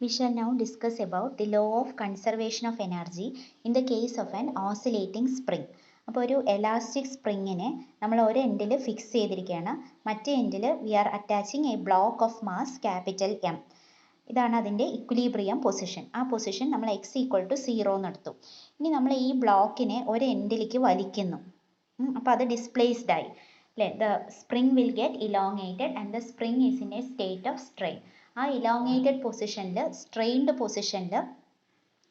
We shall now discuss about the law of conservation of energy in the case of an oscillating spring. അപ്പോൾ ഒരു elastic സ്പ്രിങ്ങിനെ നമ്മൾ ഒരു എൻഡിൽ fix ചെയ്തിരിക്കുകയാണ്, മറ്റേ എൻഡിൽ we are attaching a block of mass capital M. ഇതാണ് അതിൻ്റെ ഇക്വിലിബ്രിയം പൊസിഷൻ. ആ പൊസിഷൻ നമ്മൾ എക്സ് ഈക്വൽ ടു 0 എന്നെടുത്തു. ഇനി നമ്മൾ ഈ ബ്ലോക്കിനെ ഒരു എൻഡിലേക്ക് വലിക്കുന്നു, അപ്പോൾ അത് ഡിസ്പ്ലേസ്ഡ് ആയി അല്ലേ. The spring will get elongated and the spring is in a state of strain. ആ ഇലോങ്ങേറ്റഡ് പൊസിഷനിൽ, സ്ട്രെയിൻഡ് പൊസിഷനിൽ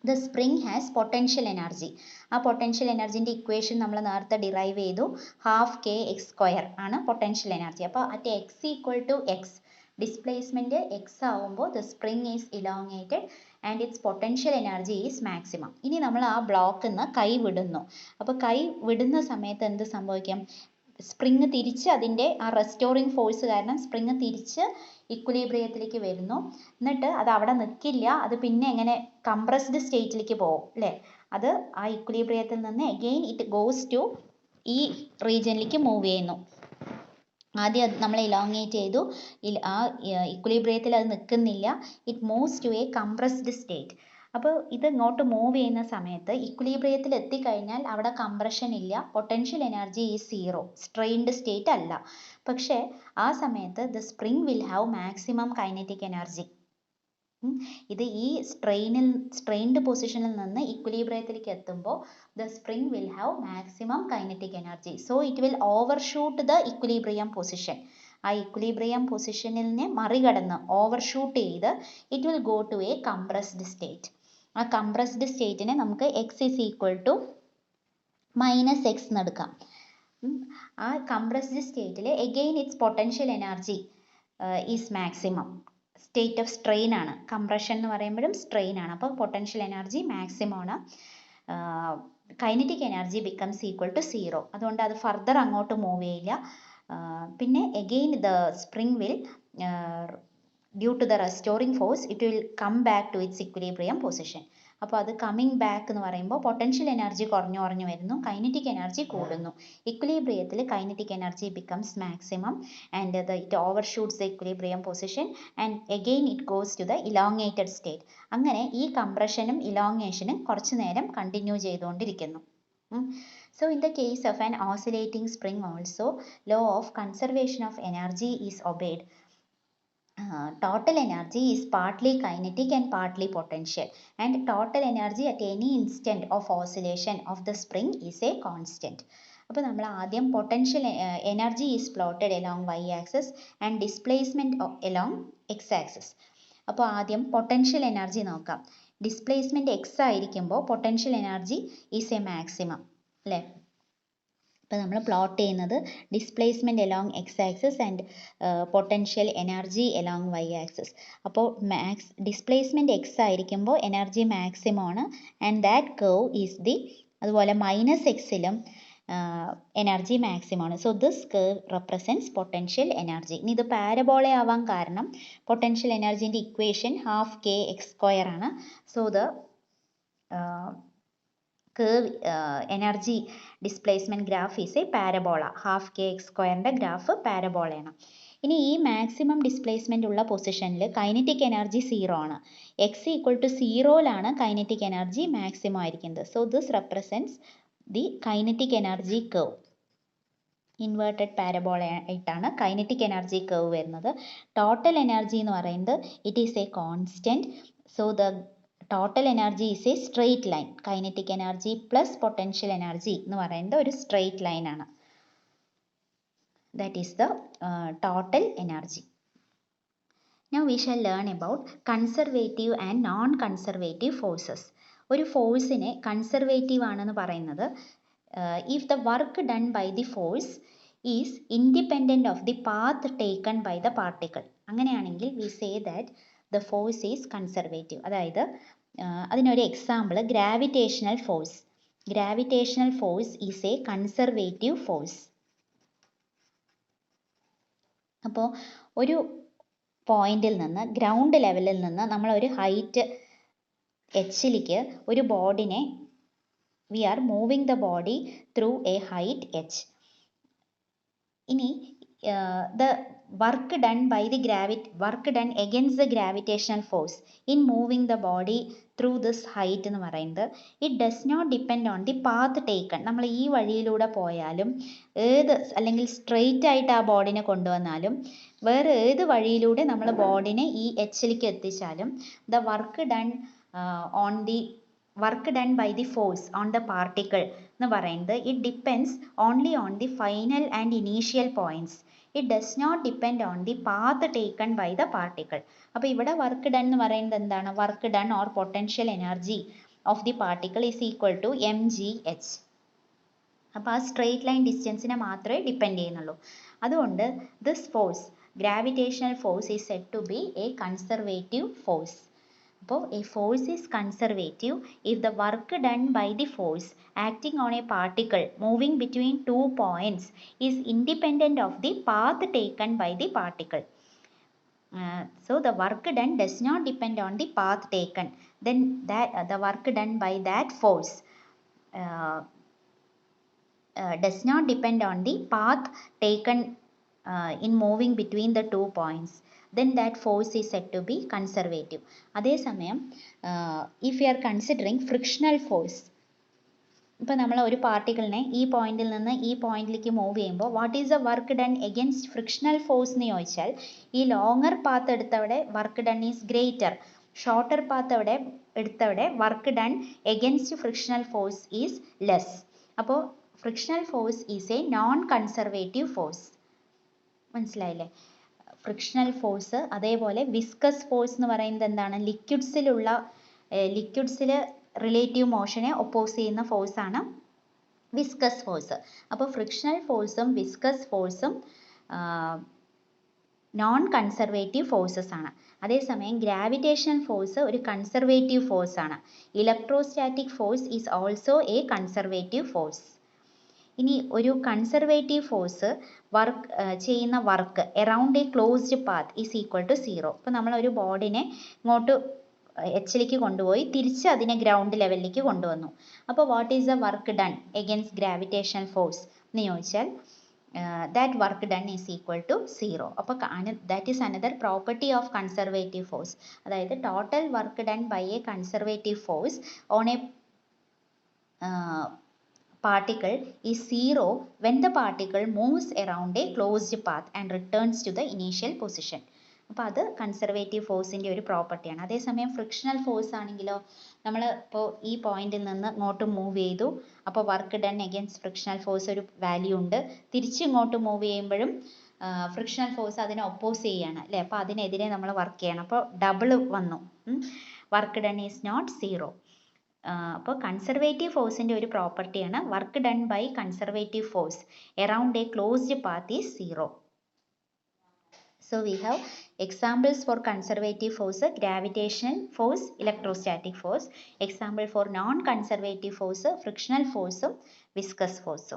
the spring has potential energy. ആ പൊട്ടൻഷ്യൽ എനർജിൻ്റെ ഇക്വേഷൻ നമ്മൾ നേരത്തെ ഡിറൈവ് ചെയ്തു. ½ ആണ് പൊട്ടൻഷ്യൽ എനർജി. അപ്പോൾ at X equal to X, displacement X ആവുമ്പോൾ the spring is elongated and its potential energy is maximum. ഇനി നമ്മൾ ആ ബ്ലോക്കിൽ നിന്ന് കൈ വിടുന്നു. അപ്പോൾ കൈ വിടുന്ന സമയത്ത് എന്ത് സംഭവിക്കും? സ്പ്രിങ് തിരിച്ച് അതിൻ്റെ ആ റെസ്റ്റോറിങ് ഫോഴ്സ് കാരണം സ്പ്രിങ് തിരിച്ച് ഇക്വിലിബ്രിയത്തിലേക്ക് വരുന്നു. എന്നിട്ട് അത് അവിടെ നിൽക്കില്ല, അത് പിന്നെ എങ്ങനെ കംപ്രസ്ഡ് സ്റ്റേറ്റിലേക്ക് പോകും അല്ലേ. അത് ആ ഇക്വിലിബ്രിയത്തിൽ നിന്ന് അഗെയിൻ ഇറ്റ് ഗോസ് ടു ഈ റീജിയനിലേക്ക് മൂവ് ചെയ്യുന്നു. ആദ്യം അത് നമ്മൾ ഇലോങ്ങേറ്റ് ചെയ്തു, ആ ഇക്വിലിബ്രിയത്തിൽ അത് നിൽക്കുന്നില്ല, it moves to a compressed state. അപ്പോൾ ഇത് ഇങ്ങോട്ട് മൂവ് ചെയ്യുന്ന സമയത്ത് ഇക്വിലിബ്രിയത്തിൽ എത്തിക്കഴിഞ്ഞാൽ അവിടെ കംപ്രഷൻ ഇല്ല, potential energy is 0, strained state അല്ല. പക്ഷേ ആ സമയത്ത് the spring will have maximum kinetic energy. ഇത് ഈ സ്ട്രെയിൻഡ് പൊസിഷനിൽ നിന്ന് ഇക്വിലിബ്രിയത്തിലേക്ക് എത്തുമ്പോൾ the spring will have maximum kinetic energy. So it will overshoot the equilibrium position. ആ ഇക്വിലിബ്രിയം പൊസിഷനിനെ മറികടന്ന് ഓവർഷൂട്ട് ചെയ്ത് it will go to a compressed state. ആ കംപ്രസ്ഡ് സ്റ്റേറ്റിനെ നമുക്ക് x is equal to -x എന്നെടുക്കാം. ആ കംപ്രസ്ഡ് സ്റ്റേറ്റിൽ again it's potential energy is maximum. State of strain ആണ്, കംപ്രഷൻ എന്ന് പറയുമ്പോഴും സ്ട്രെയിൻ ആണ്. അപ്പോൾ പൊട്ടൻഷ്യൽ എനർജി മാക്സിമം ആണ്. Kinetic energy becomes equal to 0. അതുകൊണ്ട് അത് ഫർദർ അങ്ങോട്ട് മൂവ് ചെയ്യില്ല. പിന്നെ again the spring will due to the restoring force it will come back to its equilibrium position. അപ്പോൾ അത് കമ്മിങ് ബാക്ക് എന്ന് പറയുമ്പോൾ പൊട്ടൻഷ്യൽ എനർജി കുറഞ്ഞു വരുന്നു, കൈനറ്റിക് എനർജി കൂടുന്നു. ഇക്വിലിബ്രിയത്തിൽ kinetic energy becomes maximum and it overshoots the equilibrium position and again it goes to the elongated state. അങ്ങനെ ഈ കംപ്രഷനും ഇലോങ്ങേഷനും കുറച്ചു നേരം കണ്ടിന്യൂ ചെയ്തുകൊണ്ടിരിക്കുന്നു. So in the case of an oscillating spring also, law of conservation of energy is obeyed. Total energy is partly kinetic and partly potential, and total energy at any instant of oscillation of the spring is a constant. അപ്പോൾ നമ്മൾ ആദ്യം potential energy is plotted along y axis and displacement along x axis. അപ്പോൾ ആദ്യം potential energy നോക്കാം. Displacement x ആയിരിക്കുമ്പോൾ potential energy is A maximum അല്ലേ. അപ്പോൾ നമ്മൾ പ്ലോട്ട് ചെയ്യുന്നത് displacement along x axis and potential energy along y axis. അപ്പോൾ displacement x ആയിരിക്കുമ്പോൾ എനർജി മാക്സിമം ആണ് and that curve is the, അതുപോലെ -xയിലും എനർജി മാക്സിമം ആണ്. So this curve represents potential energy. ഇനി ഇത് പാരബോള ആവാൻ കാരണം പൊട്ടൻഷ്യൽ എനർജീൻ്റെ ഇക്വേഷൻ ½ ആണ്. So the curve energy displacement graph is a parabola. ½ graph പാരബോളയാണ്. ഇനി ഈ മാക്സിമം ഡിസ്പ്ലേസ്മെൻ്റ് ഉള്ള പൊസിഷനിൽ കൈനറ്റിക് എനർജി 0 ആണ്. എക്സ് ഈക്വൽ ടു 0ലാണ് കൈനറ്റിക് എനർജി മാക്സിമം ആയിരിക്കുന്നത്. So this represents the kinetic energy curve. Inverted parabola ആയിട്ടാണ് കൈനറ്റിക് എനർജി കർവ് വരുന്നത്. ടോട്ടൽ എനർജി എന്ന് പറയുന്നത് it is a constant. So the total energy is a straight line. Kinetic energy plus potential energy എന്ന് പറയുന്നത് ഒരു straight line ആണ്. That is the total energy. Now we shall learn about conservative and non conservative forces. ഒരു ഫോഴ്സിനെ conservative ആണെന്ന് പറയുന്നത് if the work done by the force is independent of the path taken by the particle. അങ്ങനെയാണെങ്കിൽ we say that the force is conservative. അതായത് അതിനൊരു example gravitational force. Gravitational force is A conservative force. അപ്പോൾ ഒരു പോയിന്റിൽ നിന്ന്, ground ലെവലിൽ നിന്ന് നമ്മൾ ഒരു ഹൈറ്റ് എച്ചിലേക്ക് ഒരു ബോഡിനെ, we are moving the body through a height h. ഇനി the work done against the gravitational force in moving the body through this height എന്ന് പറയുന്നത് it does not depend on the path taken. നമ്മൾ ഈ വഴിയിലൂടെ പോയാലും ഏത് അല്ലെങ്കിൽ straight ആയിട്ട് ആ ബോഡിനെ കൊണ്ടുവന്നാലും വേറെ ഏത് വഴിയിലൂടെ നമ്മൾ ബോഡിനെ ഈ എച്ചിലേക്ക് എത്തിച്ചാലും the work done by the force on the particle എന്ന് പറയുന്നത് it depends only on the final and initial points. It does not depend on the path taken by the particle. അപ്പോൾ ഇവിടെ work done എന്ന് പറയുന്നത് എന്താണ്? work done or potential energy of the particle is equal to mgh. അപ്പോൾ ആ straight line ഡിസ്റ്റൻസിനെ മാത്രമേ depend ചെയ്യുന്നുള്ളൂ. അതുകൊണ്ട് this force, gravitational force, is said to be a conservative force. അപ്പോൾ a force is conservative if the work done by the force acting on a particle moving between two points is independent of the path taken by the particle. So the work done does not depend on the path taken. Then the work done by that force does not depend on the path taken in moving between the two points. Then that force is said to be conservative. അതേസമയം if we are considering frictional force, ഇപ്പോൾ നമ്മൾ ഒരു പാർട്ടിക്കിളിനെ ഈ പോയിന്റിൽ നിന്ന് ഈ പോയിന്റിലേക്ക് move ചെയ്യുമ്പോൾ what is the work done against frictional force എന്ന് ചോദിച്ചാൽ ഈ ലോങ്ങർ പാത്ത് എടുത്തവിടെ work done is greater, shorter path എടുത്തവിടെ work done against frictional force is less. അപ്പോൾ frictional force is a non conservative force. മനസ്സിലായില്ലേ? Frictional force. അതേപോലെ viscous force എന്ന് പറയുന്നത് എന്താണ്? ലിക്വിഡ്സിൽ റിലേറ്റീവ് മോഷനെ ഒപ്പോസ് ചെയ്യുന്ന ഫോഴ്സാണ് വിസ്കസ് ഫോഴ്സ്. അപ്പോൾ ഫ്രിക്ഷണൽ ഫോഴ്സും വിസ്കസ് ഫോഴ്സും നോൺ കൺസർവേറ്റീവ് ഫോഴ്സസ് ആണ്. അതേസമയം ഗ്രാവിറ്റേഷണൽ ഫോഴ്സ് ഒരു കൺസർവേറ്റീവ് ഫോഴ്സ് ആണ്. Electrostatic force is also a conservative force. ഇനി ഒരു കൺസർവേറ്റീവ് ഫോഴ്സ് ചെയ്യുന്ന work around a closed path is equal to 0. ഇപ്പോൾ നമ്മൾ ഒരു ബോഡിനെ ഇങ്ങോട്ട് എച്ചിലേക്ക് കൊണ്ടുപോയി തിരിച്ച് അതിനെ ഗ്രൗണ്ട് ലെവലിലേക്ക് കൊണ്ടുവന്നു. അപ്പോൾ what is the work done against gravitational force എന്ന് ചോദിച്ചാൽ that work done is equal to 0. അപ്പോൾ that is another property of conservative force. അതായത് total work done by a conservative force on a particle is 0 when the particle moves around a closed path and returns to the initial position. അപ്പോൾ അത് conservative ഫോഴ്സിൻ്റെ ഒരു പ്രോപ്പർട്ടിയാണ്. അതേസമയം frictional force ആണെങ്കിലോ, നമ്മൾ ഇപ്പോൾ ഈ പോയിന്റിൽ നിന്ന് ഇങ്ങോട്ട് മൂവ് ചെയ്തു, അപ്പോൾ work done against frictional force ഒരു വാല്യൂ ഉണ്ട്. തിരിച്ച് ഇങ്ങോട്ട് മൂവ് ചെയ്യുമ്പോഴും ഫ്രിക്ഷണൽ ഫോഴ്സ് അതിനെ ഒപ്പോസ് ചെയ്യാണ് അല്ലേ? അപ്പോൾ അതിനെതിരെ നമ്മൾ വർക്ക് ചെയ്യണം. അപ്പോൾ ഡബിൾ വന്നു. Work done is not 0. അപ്പോൾ കൺസർവേറ്റീവ് ഫോഴ്സിൻ്റെ ഒരു പ്രോപ്പർട്ടിയാണ് work done by conservative force around a closed path is 0. So we have examples for conservative force: gravitational force, electrostatic force. Example for non-conservative force: frictional force, viscous force.